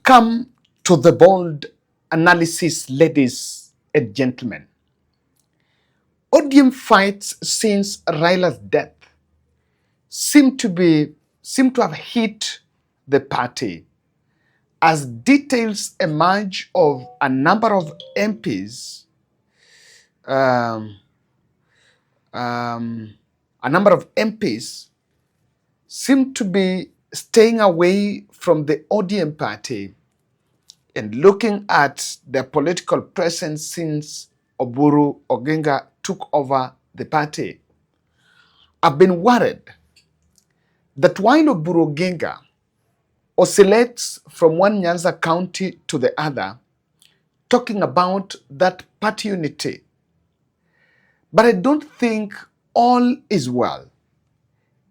Welcome to the bold analysis, ladies and gentlemen. ODM fights since Raila's death seem to have hit the party as details emerge of a number of MPs seem to be staying away from the ODM party and looking at their political presence since Oburu Oginga took over the party. I've been worried that while Oburu Oginga oscillates from one Nyanza county to the other, talking about that party unity, but I don't think all is well.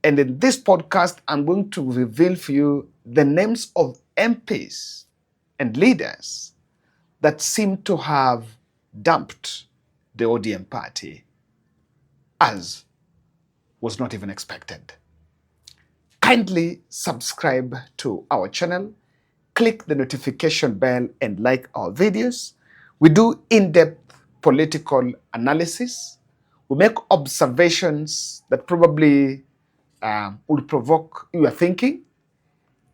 And in this podcast, I'm going to reveal for you the names of MPs and leaders that seem to have dumped the ODM party, as was not even expected. Kindly subscribe to our channel, click the notification bell, and like our videos. We do in-depth political analysis. We make observations that probably would provoke your thinking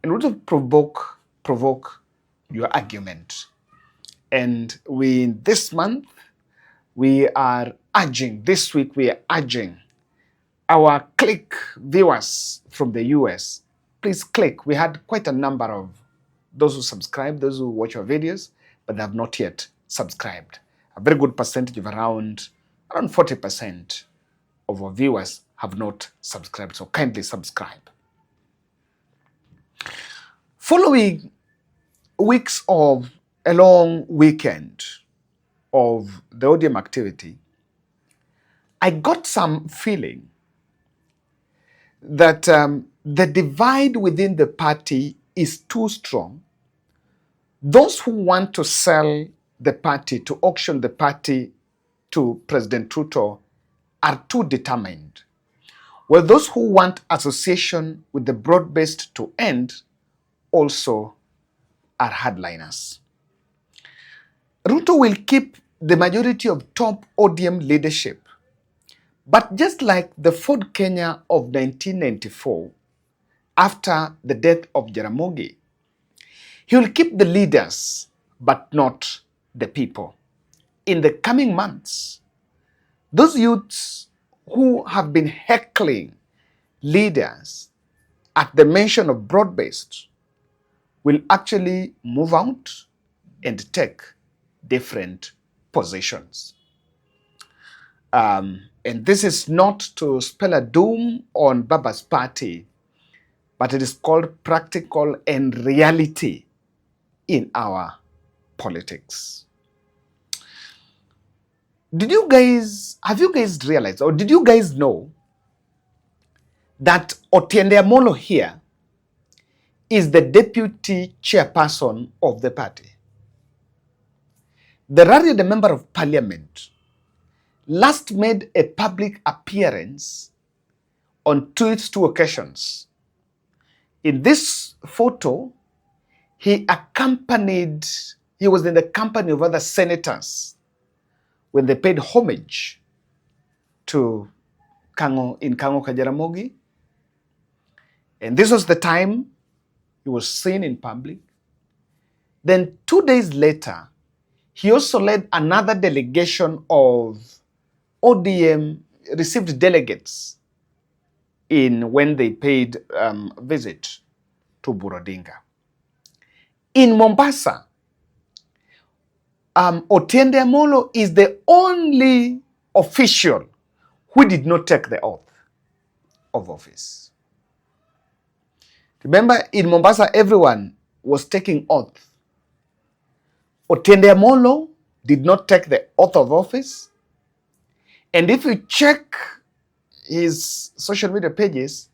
and would provoke your argument. And this week we are urging our click viewers from the US, please click. We had quite a number of those who subscribe, those who watch our videos, but they have not yet subscribed. A very good percentage of around 40% of our viewers have not subscribed, so kindly subscribe. Following weeks of a long weekend of the ODM activity, I got some feeling that the divide within the party is too strong. Those who want to sell the party, to auction the party to President Ruto, are too determined. Well, those who want association with the broad-based to end also are hardliners. Ruto will keep the majority of top ODM leadership, but just like the Ford Kenya of 1994, after the death of Jaramogi, he will keep the leaders, but not the people. In the coming months, those youths who have been heckling leaders at the mention of broad-based will actually move out and take different positions. And this is not to spell a doom on Baba's party, but it is called practical and reality in our politics. Have you guys realized, or did you guys know that Otiende Amolo here is the deputy chairperson of the party? The Rari, the member of parliament, last made a public appearance on two occasions. In this photo, he was in the company of other senators when they paid homage to Kango Kajaramogi. And this was the time he was seen in public. Then 2 days later, he also led another delegation of ODM, received delegates when they paid visit to Burodinga. In Mombasa, Otiende Amolo is the only official who did not take the oath of office. Remember, in Mombasa, everyone was taking oath. Otiende Amolo did not take the oath of office. And if you check his social media pages,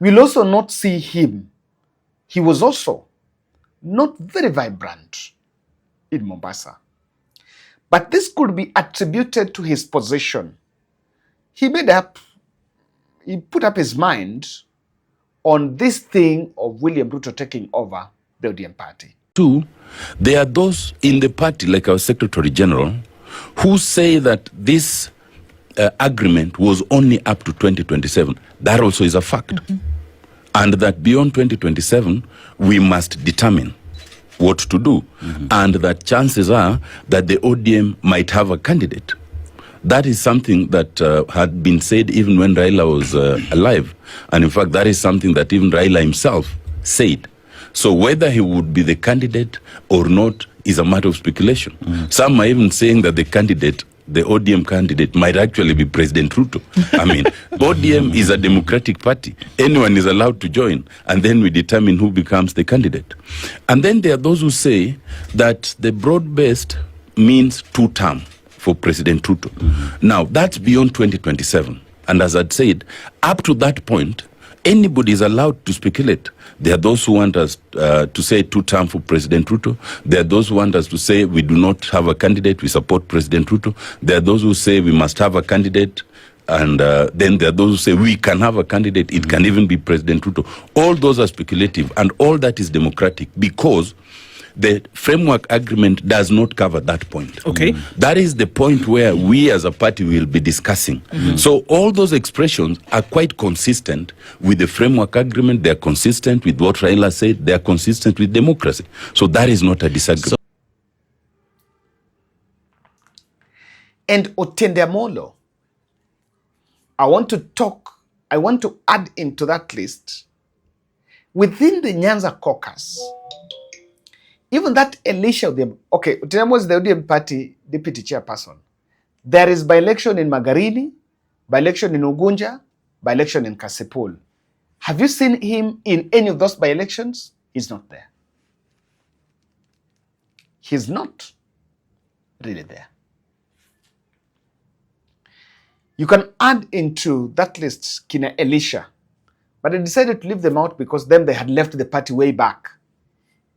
you will also not see him. He was also not very vibrant in Mombasa. But this could be attributed to his position. He put up his mind on this thing of William Ruto taking over the ODM party. Two, there are those in the party, like our Secretary General, who say that this agreement was only up to 2027. That also is a fact. And that beyond 2027, we must determine what to do. And that chances are that the ODM might have a candidate. That is something that had been said even when Raila was alive. And in fact, that is something that even Raila himself said. So whether he would be the candidate or not is a matter of speculation. Some are even saying that the candidate, the ODM candidate, might actually be President Ruto. I mean, ODM is a democratic party. Anyone is allowed to join, and then we determine who becomes the candidate. And then there are those who say that the broad-based means 2-term for President Ruto. Now, that's beyond 2027. And as I'd said, up to that point, anybody is allowed to speculate. There are those who want us to say 2-term for President Ruto. There are those who want us to say we do not have a candidate, we support President Ruto. There are those who say we must have a candidate, and then there are those who say we can have a candidate, it can even be President Ruto. All those are speculative, and all that is democratic, because the framework agreement does not cover that point. Okay. That is the point where we as a party will be discussing. So all those expressions are quite consistent with the framework agreement. They're consistent with what Raila said. They're consistent with democracy. So that is not a disagreement. And Otendamolo, I want to add into that list, within the Nyanza caucus, even that Elisha, okay, Otendamolo is the ODM party deputy chairperson. There is by-election in Magarini, by-election in Ugunja, by-election in Kasipul. Have you seen him in any of those by-elections? He's not there. He's not really there. You can add into that list Kina Elisha, but I decided to leave them out because then they had left the party way back,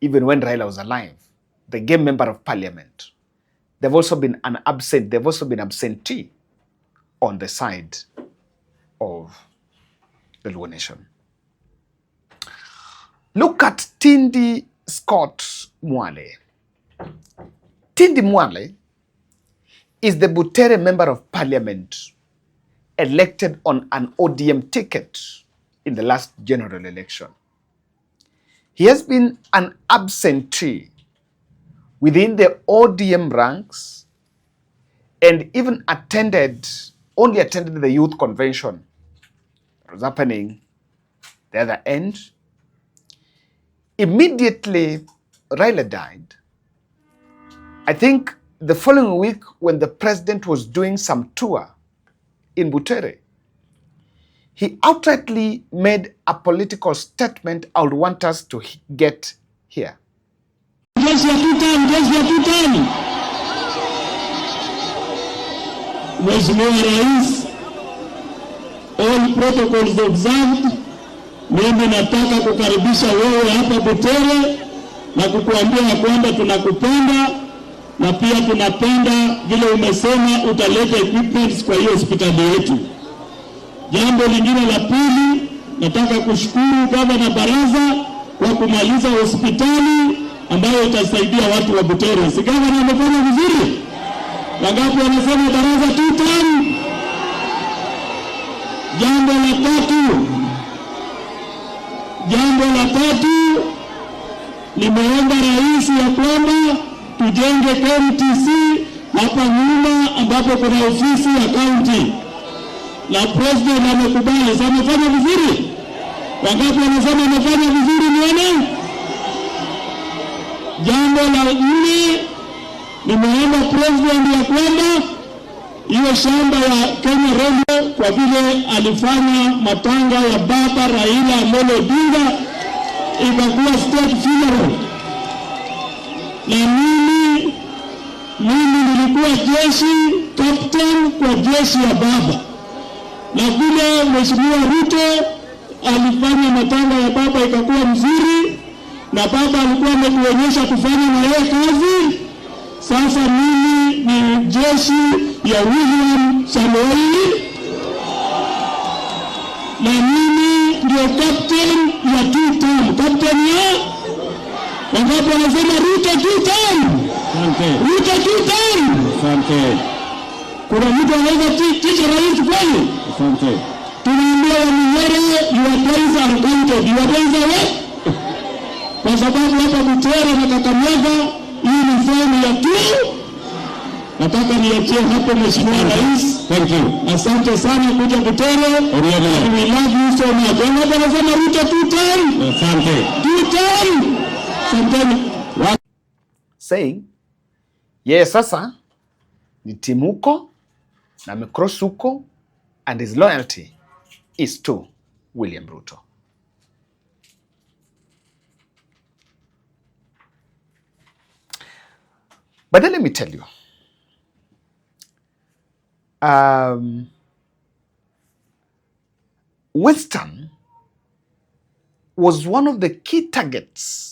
even when Raila was alive. They became member of parliament. They've also been absentee on the side of the Luo Nation. Look at Tindi Scott Mwale. Tindi Mwale is the Butere member of parliament elected on an ODM ticket in the last general election. He has been an absentee within the ODM ranks and even only attended the youth convention that was happening the other end. Immediately, Raila died. I think the following week, when the president was doing some tour in Butere, he outrightly made a political statement I would want us to get here. Jeshi ya tutani. Mheshimiwa Rais, all protocols observed. Mimi nataka kukaribisha wewe hapa Butere na kukuambia kwamba tunakupenda na pia tunapenda vile umesema utaleta equipments kwa hiyo hospitali yetu. Jambo lingine la pili, nataka kushukuru gavana baraza kwa kumaliza hospitali ambayo itasaidia watu wa Butere. Si gavana amefanya vizuri? Wangapi wanasema baraza tutani? Jambo la tatu, nimeomba rais ya kwamba tujenge KMTC hapa nyuma ambapo kuna ofisi ya county. Na president amekubali. Sasa amefanya vizuri? Wangapi wanasema amefanya vizuri nione? Jambo la nne, nimeomba president ya kwamba hiyo shamba ya Kenya Railway, kwa vile alifanya matanga ya baba Raila Amolo Odinga, ikakuwa state funeral. Na mimi nilikuwa jeshi captain kwa jeshi ya baba. Na vile Mheshimiwa Ruto alifanya matanga ya baba ikakuwa mzuri, na baba alikuwa ametuonyesha kufanya na yeye kazi. Sasa mimi ni jeshi ya William Samoei, na mimi ndio captain ya 2-term. Wangapi wanasema Ruto 2 term? Asante. Ruto 2 term? Asante. Kuna mtu anaweza tisha rais kweli? Asante. Tunaambia Wanyere, your days are counted. Your days are what? Kwa sababu hapa Butere na Kakamega, hii ni fomu ya 2. Nataka niachie hapo Mheshimiwa Rais. Thank you. Asante sana kuja Butere. We love you so much. Wangapi wanasema Ruto 2 term? Asante. 2 term? Asante. Saying, yeye sasa ni timuko na amecross huko, and his loyalty is to William Ruto. But then let me tell you, Western was one of the key targets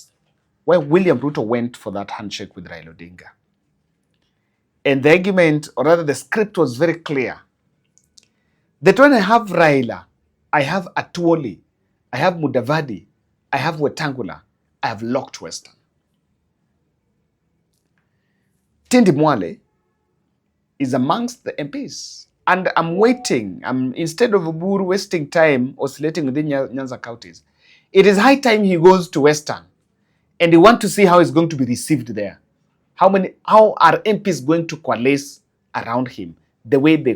where William Ruto went for that handshake with Raila Odinga. And the argument, or rather the script, was very clear. That when I have Raila, I have Atuoli, I have Mudavadi, I have Wetangula, I have locked Western. Tindi Mwale is amongst the MPs. And I'm waiting. Instead of Oburu wasting time oscillating within Nyanza counties, it is high time he goes to Western. And we want to see how he's going to be received there. How are MPs going to coalesce around him the way they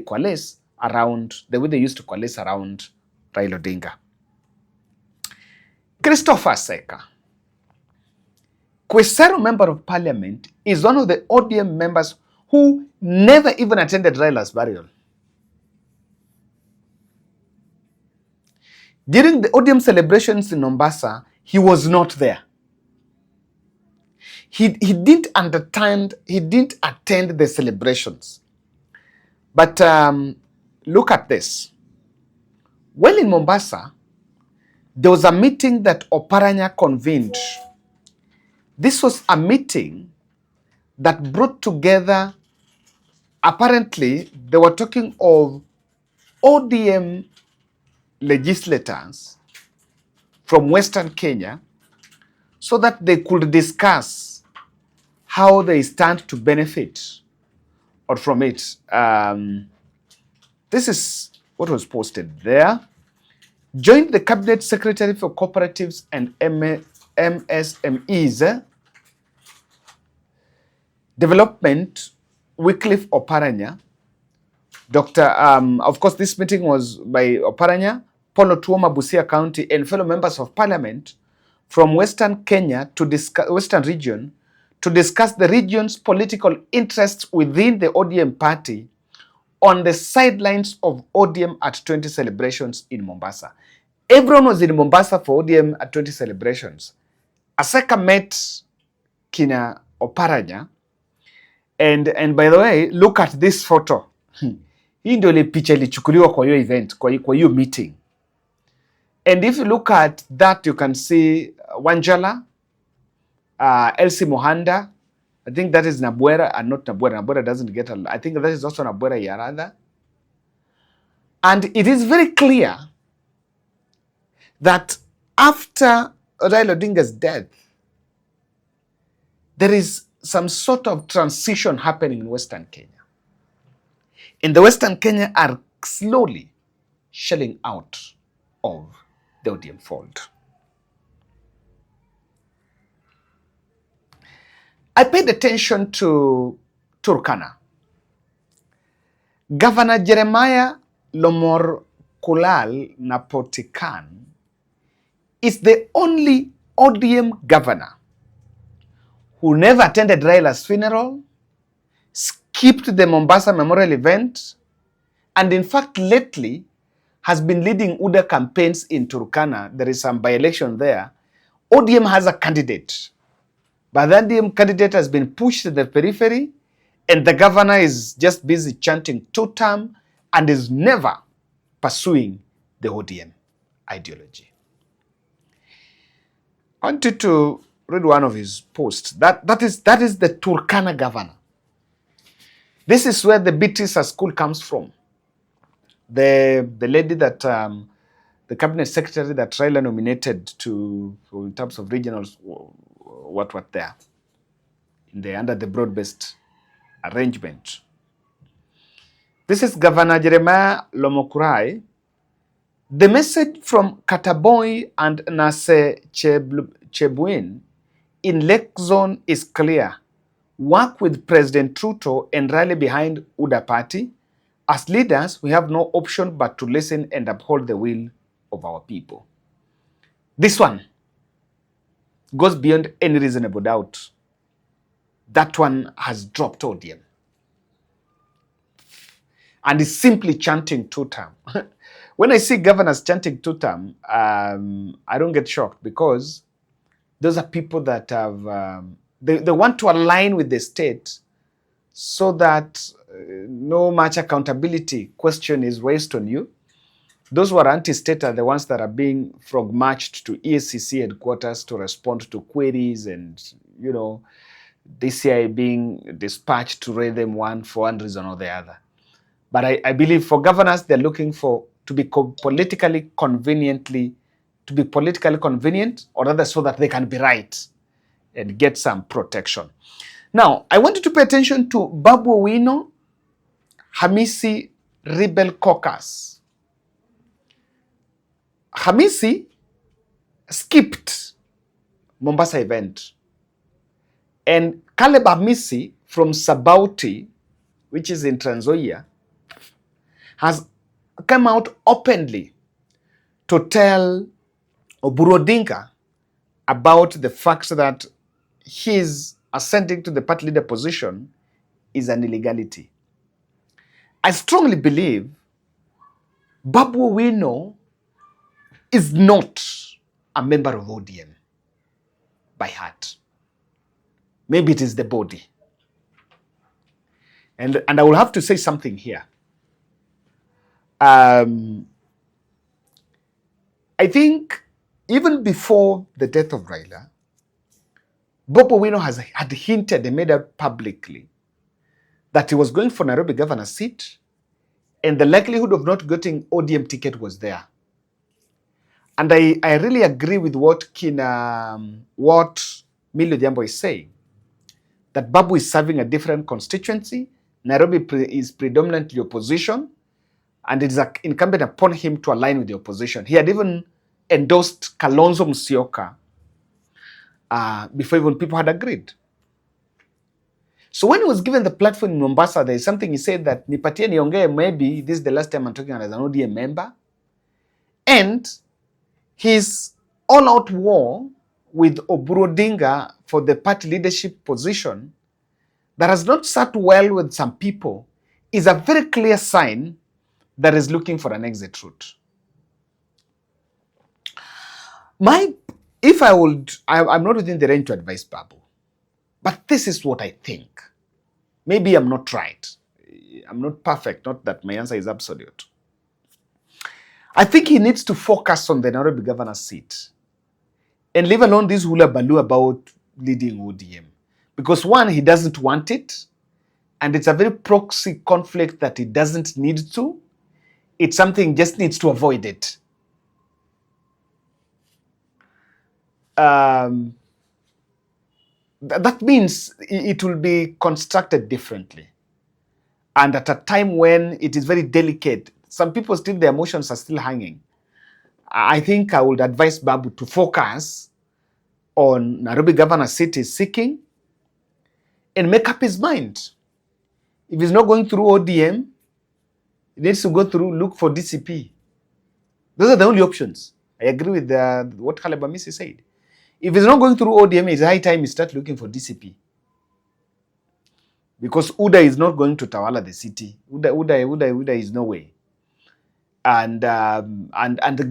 used to coalesce around Raila Odinga. Christopher Seka, Kwesero Member of Parliament, is one of the ODM members who never even attended Raila's burial. During the ODM celebrations in Mombasa, he was not there. He didn't attend the celebrations. But look at this. Well, in Mombasa, there was a meeting that Oparanya convened. This was a meeting that brought together, apparently, they were talking of ODM legislators from Western Kenya so that they could discuss how they stand to benefit or from it. This is what was posted there. Joined the Cabinet Secretary for Cooperatives and MSMEs Development, Wycliffe Oparanya. Of course, this meeting was by Oparanya, Polo Tuoma, Busia County, and fellow members of Parliament from Western Kenya to discuss Western region to discuss the region's political interests within the ODM party on the sidelines of ODM at 20 celebrations in Mombasa. Everyone was in Mombasa for ODM at 20 celebrations. Aseka met kina Oparanya, and by the way, look at this photo. Hii ndio ile picha ilichukuliwa kwa hiyo event, kwa hiyo meeting. And if you look at that, you can see Wanjala, Elsie Mohanda. I think that is Nabwera, and not Nabwera. Nabwera doesn't get a... I think that is also Nabwera Yarada. And it is very clear that after Raila Odinga's death, there is some sort of transition happening in Western Kenya. And the Western Kenya are slowly shelling out of the ODM fold. I paid attention to Turkana. Governor Jeremiah Lomor Kulal Napotikan is the only ODM governor who never attended Raila's funeral, skipped the Mombasa memorial event, and in fact lately has been leading UDA campaigns in Turkana. There is some by-election there. ODM has a candidate, but that ODM candidate has been pushed to the periphery, and the governor is just busy chanting two-term and is never pursuing the ODM ideology. I wanted to read one of his posts. That is the Turkana governor. This is where the Beatrice school comes from. The lady that the cabinet secretary that Raila nominated in terms of regional what were there under the broad-based arrangement. This is Governor Jeremiah Lomokurai. The message from Kataboy and Nase Chebuin in Lake Zone is clear. Work with President Trudeau and rally behind UDA party. As leaders, we have no option but to listen and uphold the will of our people. This one goes beyond any reasonable doubt. That one has dropped ODM. And is simply chanting two-term. When I see governors chanting two-term, I don't get shocked, because those are people that have, they want to align with the state so that no much accountability question is raised on you. Those who are anti-state are the ones that are being frog-marched to EACC headquarters to respond to queries, and, you know, DCI being dispatched to raid them for one reason or the other. But I believe for governors, they're looking to be politically convenient, or rather so that they can be right and get some protection. Now, I want you to pay attention to Babu Owino, Hamisi Rebel Caucus. Hamisi skipped Mombasa event, and Caleb Hamisi from Sabauti, which is in Trans Nzoia, has come out openly to tell Oburu about the fact that his ascending to the party leader position is an illegality. I strongly believe Babu Owino is not a member of ODM by heart. Maybe it is the body. And I will have to say something here. I think even before the death of Raila, Babu Owino had hinted and made out publicly that he was going for Nairobi governor's seat, and the likelihood of not getting ODM ticket was there. And I really agree with what Millie Odhiambo is saying, that Babu is serving a different constituency. Nairobi is predominantly opposition, and it is incumbent upon him to align with the opposition. He had even endorsed Kalonzo Musyoka before even people had agreed. So when he was given the platform in Mombasa, there is something he said that, nipatie niongee, maybe this is the last time I'm talking as an ODM member. And his all-out war with Oburu for the party leadership position that has not sat well with some people is a very clear sign that is looking for an exit route. I'm not within the range to advise Babu, but this is what I think. Maybe I'm not right. I'm not perfect, not that my answer is absolute. I think he needs to focus on the Nairobi governor's seat and leave alone this hula baloo about leading ODM. Because one, he doesn't want it, and it's a very proxy conflict that he doesn't need to. It's something he just needs to avoid it. That means it will be constructed differently. And at a time when it is very delicate, some people still, their emotions are still hanging. I think I would advise Babu to focus on Nairobi governor's seat is seeking and make up his mind. If he's not going through ODM, he needs to look for DCP. Those are the only options. I agree with what Caleb Hamisi said. If he's not going through ODM, it's high time he start looking for DCP. Because UDA is not going to Tawala the city. UDA is no way. And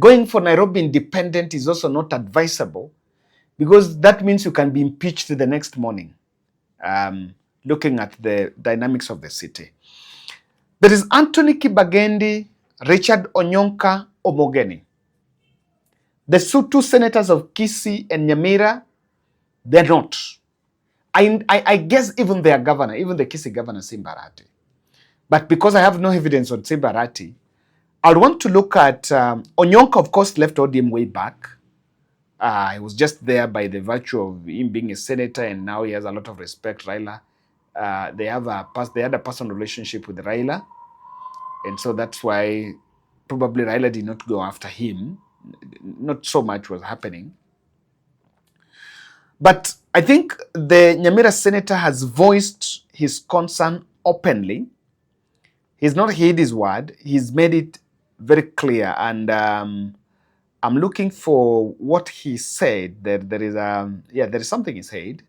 going for Nairobi independent is also not advisable, because that means you can be impeached the next morning, looking at the dynamics of the city. There is Anthony Kibagendi, Richard Onyonka Omogeni. The two senators of Kisii and Nyamira, they're not. I guess even their governor, even the Kisii governor, Simbarati. But because I have no evidence on Simbarati, I want to look at Onyonka, of course, left ODM way back. He was just there by the virtue of him being a senator, and now he has a lot of respect. Raila, they had a personal relationship with Raila, and so that's why probably Raila did not go after him. Not so much was happening. But I think the Nyamira senator has voiced his concern openly. He's not hid his word. He's made it very clear. And I'm looking for what he said. There is something he said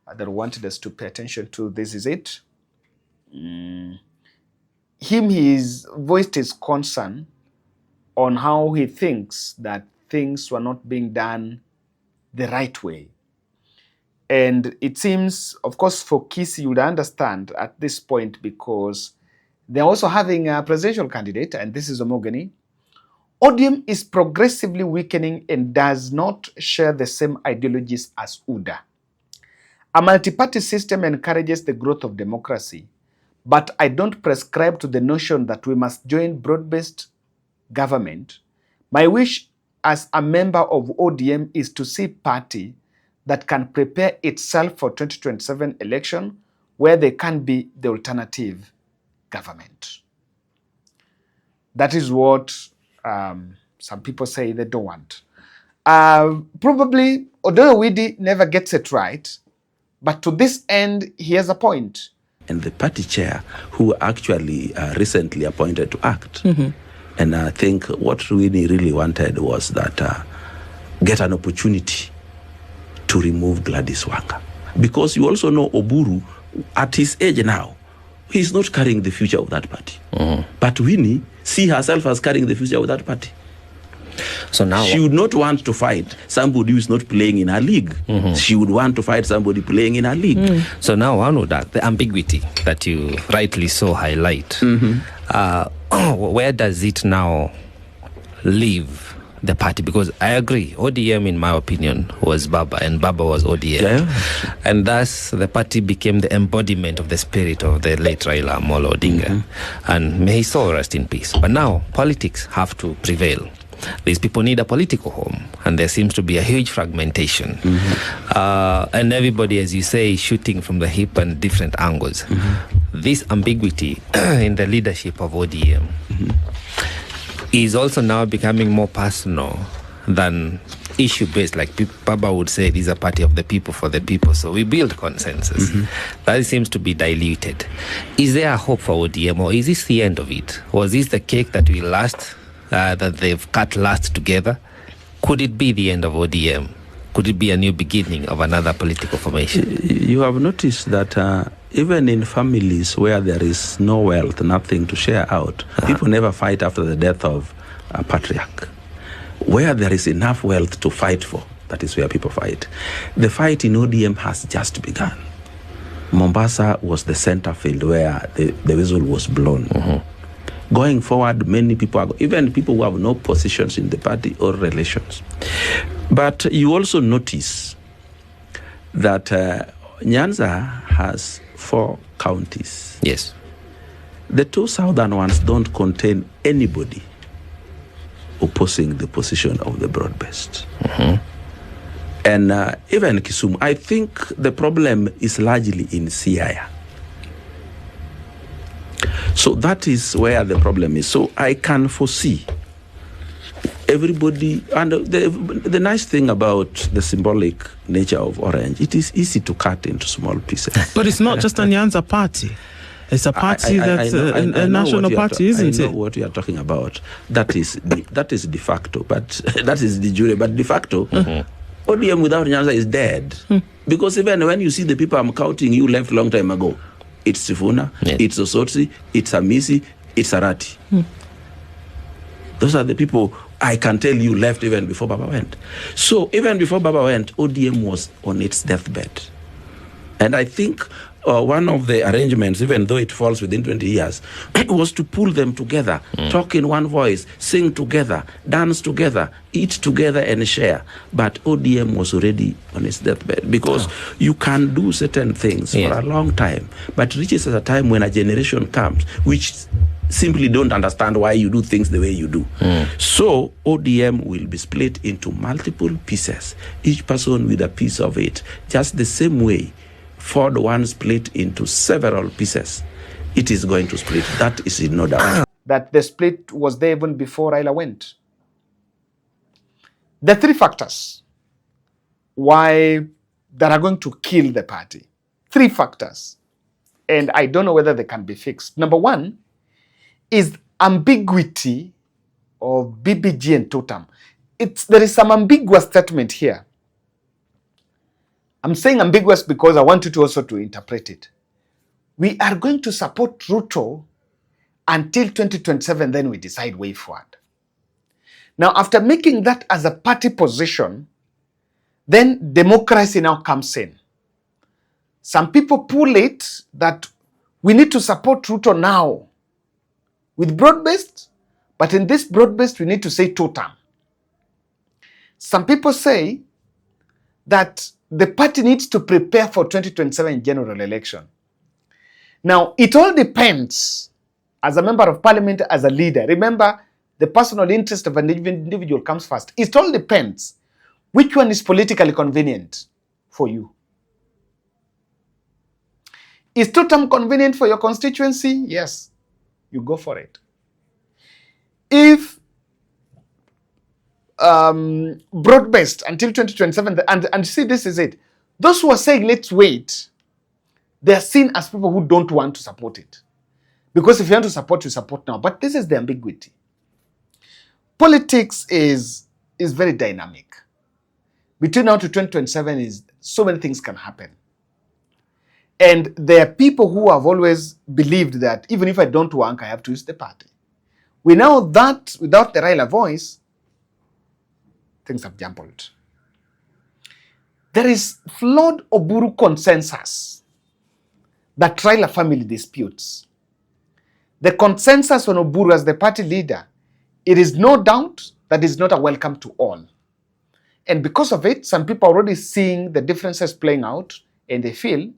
that I wanted us to pay attention to. This is it. He's voiced his concern on how he thinks that things were not being done the right way. And it seems, of course, for Kisii, you would understand at this point, because they're also having a presidential candidate, and this is Omogeni. ODM is progressively weakening and does not share the same ideologies as UDA. A multi-party system encourages the growth of democracy, but I don't prescribe to the notion that we must join broad-based government. My wish as a member of ODM is to see party that can prepare itself for 2027 election where they can be the alternative government. That is what some people say they don't want. Probably Odour never gets it right, but to this end, he has a point. And the party chair, who actually recently appointed to act. And I think what Winnie really wanted was that get an opportunity to remove Gladys Wanga. Because you also know Oburu, at his age now, he's not carrying the future of that party. But Winnie see herself as carrying the future of that party. So now she would not want to fight somebody who is not playing in her league. She would want to fight somebody playing in her league. So now one would ask, the ambiguity that you rightly so highlight, where does it now leave the party? Because I agree, ODM, in my opinion, was Baba, and Baba was ODM. Yeah. And thus, the party became the embodiment of the spirit of the late Raila Amolo Odinga. And may his soul rest in peace. But now, politics have to prevail. These people need a political home, and there seems to be a huge fragmentation. And everybody, as you say, shooting from the hip and different angles. This ambiguity in the leadership of ODM is also now becoming more personal than issue-based. Like Baba would say, these are party of the people, for the people. So we build consensus. That seems to be diluted. Is there a hope for ODM, or is this the end of it? Or is this the cake that will last, that they've cut last together? Could it be the end of ODM? Could it be a new beginning of another political formation? You have noticed that even in families where there is no wealth, nothing to share out, people never fight after the death of a patriarch. Where there is enough wealth to fight for, that is where people fight. The fight in ODM has just begun. Mombasa was the center field where the whistle was blown. Going forward, many people, even people who have no positions in the party or relations. But you also notice that Nyanza has 4 counties. Yes. The 2 southern ones don't contain anybody opposing the position of the broad-based. And even Kisumu, I think the problem is largely in Siaya. So that is where the problem is. So I can foresee everybody, and the nice thing about the symbolic nature of orange, it is easy to cut into small pieces. But it's not just a Nyanza party. It's a party that's a national party, isn't it? I know what you are talking about. That is de facto, but that is de jure. But de facto, ODM without Nyanza is dead. Because even when you see the people I'm counting, you left long time ago. It's Sifuna, it's Osotsi, it's Amisi, it's Arati. Those are the people I can tell you left even before Baba went. So even before Baba went, ODM was on its deathbed. And I think one of the arrangements, even though it falls within 20 years, was to pull them together, talk in one voice, sing together, dance together, eat together and share. But ODM was already on its deathbed, because you can do certain things for a long time, but it reaches a time when a generation comes which simply don't understand why you do things the way you do. So ODM will be split into multiple pieces, each person with a piece of it, just the same way Ford one split into several pieces. It is going to split. That is in no doubt. That the split was there even before Raila went. The three factors why that are going to kill the party. Three factors. And I don't know whether they can be fixed. Number one is ambiguity of BBG and totem. There is some ambiguous statement here. I'm saying ambiguous because I want you to also to interpret it. We are going to support Ruto until 2027, then we decide way forward. Now, after making that as a party position, then democracy now comes in. Some people pull it that we need to support Ruto now with broad-based, but in this broad-based, we need to say totem. Some people say that the party needs to prepare for 2027 general election. Now, it all depends, as a member of parliament, as a leader. Remember, the personal interest of an individual comes first. It all depends which one is politically convenient for you. Is totem convenient for your constituency? Yes, you go for it. If broad-based until 2027, and see, this is it. Those who are saying, let's wait, they are seen as people who don't want to support it. Because if you want to support, you support now. But this is the ambiguity. Politics is very dynamic. Between now to 2027, so many things can happen. And there are people who have always believed that even if I don't want, I have to use the party. We know that without the Raila voice, things have jumbled. There is flawed Oburu consensus that Raila family disputes. The consensus on Oburu as the party leader, it is no doubt that is not a welcome to all. And because of it, some people are already seeing the differences playing out, and they feel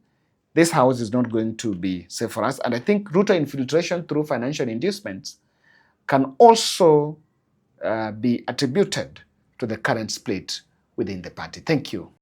this house is not going to be safe for us. And I think Ruto infiltration through financial inducements can also be attributed to the current split within the party. Thank you.